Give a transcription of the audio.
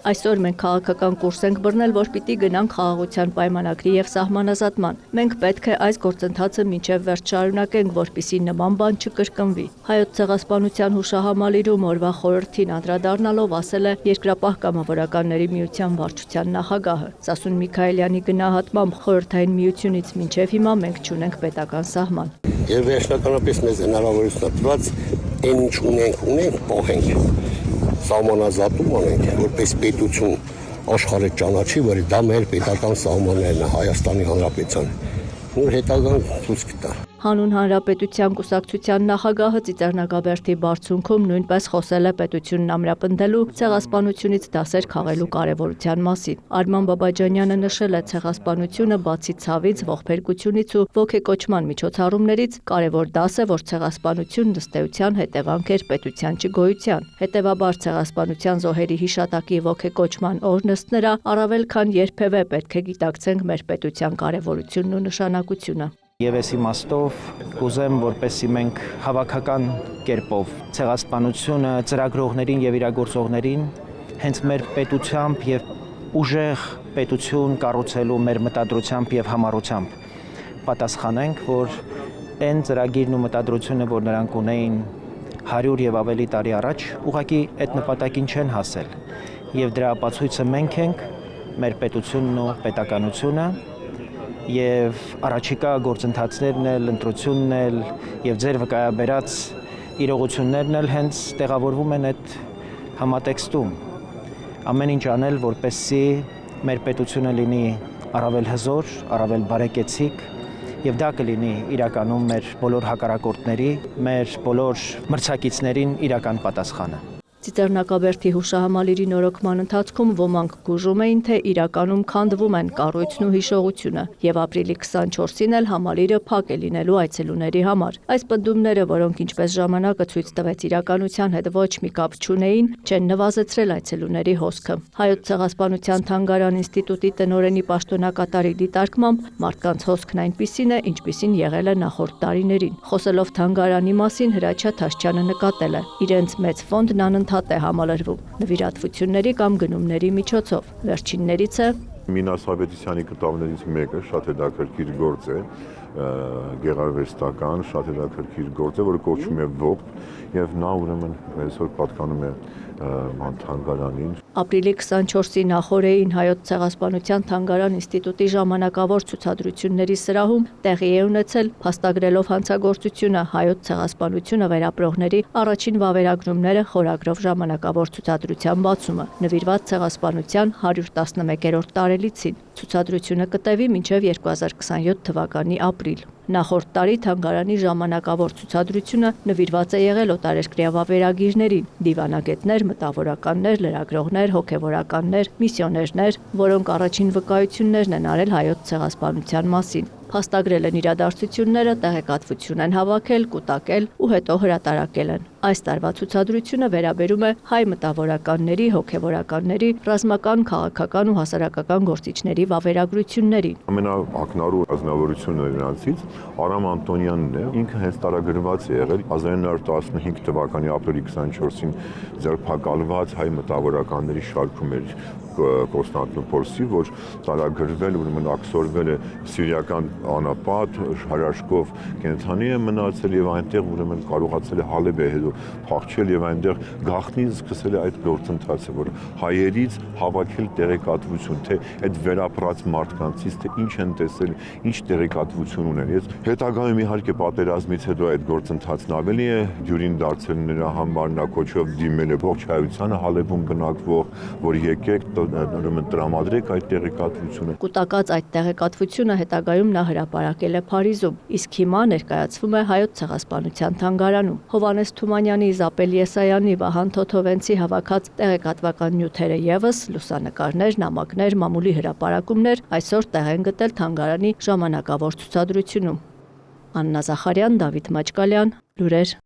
Այսօր մենք քաղաքական կուրս ենք բռնել, որ պիտի գնանք խաղաղության պայմանագրի եւ սահմանազատման։ Մենք պետք է այս գործընթացը մինչեւ վերջ շարունակենք, որպիսի նման բան չկրկնվի։ Հայոց ցեղասպանության հուշահամալիրում օրվա խորհրդին անդրադառնալով ասել է Երկրապահ կամավորականների միության վարչության նախագահը։ Սասուն Միքայելյանի գնահատմամբ խորհրդային միությունից մինչեւ հիմա մենք չունենք պետական սահման։ Եվ վերջնականապես մեզ հնարավորություն տված այն ինչ ունենք, փոխենք։ Սահմանազատում անենք, որպես պետություն աշխարհը ճանաչի, որ դա մեր պետական սահմաններն է Հայաստանի Հանրապետության։ Նոր հետագան ցույց կտա։ Հանուն Հանրապետության կուսակցության նախագահը Ծիծեռնակաբերդի բարձունքում նույնպես խոսել է պետությունն ամրապնդելու ցեղասպանությունից դասեր քաղելու կարևորության մասին։ Արման Բաբաջանյանը նշել է ցեղասպանությունը բացի ցավից, ողբերգությունից ու ոգեկոչման միջոցառումներից կարևոր դաս է, որ ցեղասպանությունն ըստ էության հետևանք էր պետության չգոյության։ Հետևաբար ցեղասպանության զոհերի հիշատակի ոգեկոչման օրն ըստ նրա առավել քան երբևէ պետք է գիտակցենք մեր պետության կարևորությունն ու նշանակությունը։ Եվ այս իմաստով կուզեմ, որպեսզի մենք հավաքական կերպով ցեղասպանությունը ծրագրողներին եւ իրագործողներին հենց մեր պետությամբ եւ ուժեղ պետություն կառուցելու մեր մտադրությամբ եւ համառությամբ պատասխանենք, որ այն ծրագիրն ու մտադրությունը, որ նրանք ունեին 100 եւ ավելի տարի առաջ, ուղղակի այդ նպատակին չեն հասել։ Եվ դրա ապացույցը մենք ենք, մեր պետությունն ու պետականությունը եւ առաջիկա գործընթացներն էլ, ընտրությունն էլ եւ ձեր վկայաբերած իրողություններն էլ հենց տեղավորվում են այդ համատեքստում։ Ամեն ինչ անել, որպեսզի մեր պետությունը լինի առավել հզոր, առավել բարեկեցիկ եւ դա կլինի իրականում մեր բոլոր հակառակորդների, մեր բոլոր մրցակիցներին իրական պատասխանը։ Ծիծեռնակաբերդի հուշահամալիրի նորոգման ընթացքում ոմանք գուժում էին, թե իրականում քանդվում են կառույցն ու հիշողությունը եւ ապրիլի 24-ին էլ համալիրը փակ է լինելու այցելուների համար։ Այս պնդումները, որոնք ինչպես ժամանակը ցույց տվեց իրականության հետ ոչ մի կապ չունեին, չեն նվազեցրել այցելուների հոսքը։ Հայոց ցեղասպանության թանգարան ինստիտուտի տնօրենի պաշտոնակատարի դիտարկմամբ մարդկանց հոսքն այնպիսին է, ինչպիսին եղել է նախորդ տարիներին։ Խոսելով թանգարանի մասին Հրաչյա Թաշչյանը նկատել է. իրենց մեծ ֆոնդն անընդհատ է համալրվում նվիրատվությունների կամ գնումների միջոցով։ Վերջիններից է Մինաս Ավետիսյանի կտավներից մեկը շատ հետաքրքիր գործ է, գեղարվեստական, շատ հետաքրքիր գործ է, որը կոչվում է ողջ եւ նա ուրեմն այսօր պատկանում է թանգարանին։ Ապրիլի 24-ի նախօրեին Հայոց ցեղասպանության թանգարան ինստիտուտի ժամանակավոր ցուցադրությունների սրահում տեղի է ունեցել փաստագրելով հանցագործությունը հայոց ցեղասպանությունը վերապրողների առաջին վավերագրումները խորագրով ժամանակավոր ցուցադրության բացումը, նվիրված ցեղասպանության 111-րդ տարելիցին։ Ցուցադրությունը կտևի մինչև 2027 թվականի ապրիլ։ Նախորդ տարի թանգարանի ժամանակավոր ցուցադրությունը նվիրված է եղել օտարերկրյա վավերագիրներին՝ դիվանագետներ, մտավորականներ, լրագրողներ, հոգևորականներ, միսիոներներ, որոնք առաջին վկայություններն են արել հայոց ցեղասպանության մասին։ Փաստագրել են իրադարձությունները, տեղեկատվություն են հավաքել, կուտակել ու հետո հրատարակել են։ Այս տարվա ցուցադրությունը վերաբերում է հայ մտավորականների, հոգևորականների, ռազմական, քաղաքական ու հասարակական գործիչների վավերագրություններին։ Ամենաակնառու ազնվորությունը նրանցից Արամ Անտոնյանն է, ինքը հենց տարագրված է եղել 1915 թվականի ապրիլի 24-ին ձերբակալված հայ մտավորականների շարքում էր Կոստանդնուպոլսի, որ տարագրվել ուրեմն աքսորվել է սիրիական անապատ, հրաշքով կենթանի է մնացել եւ այնտեղ ուրեմն կարողացել է Հալեբ է հետո փախչել եւ այնտեղ գաղտնին սկսել է այդ գործընթացը, որ հայերից հավաքել տեղեկատվություն, թե այդ վերապրած մարդկանցից թե ինչ են տեսել, ինչ տեղեկատվություն ունեն։ Ես հետագայում իհարկե պատերազմից հետո այդ գործընթացն ավելի է դյուրին դարձել նրա համար, նա կոչով դիմել է ողջ հայությանը Հալեբում բնակվող, որ եկեք տրամադրեք այդ տեղեկատվությունը։ Կուտակած այդ տեղեկատվությունը հետագայում նա հրապարակել է Փարիզում, իսկ հիմա ներկայացվում է Հայոց ցեղասպանության թանգարանում։ Հովհաննես Թումանյանի, Զապել Եսայանի, Վահան Թոթովենցի հավաքած տեղեկատվական նյութերը ևս լուսանկարներ, նամակներ, մամուլի հրապարակումներ այսօր տեղ են գտել թանգարանի ժամանակավոր ցուցադրությունում։ Աննա Զախարյան, Դավիթ Մաճկալյան, լուրեր։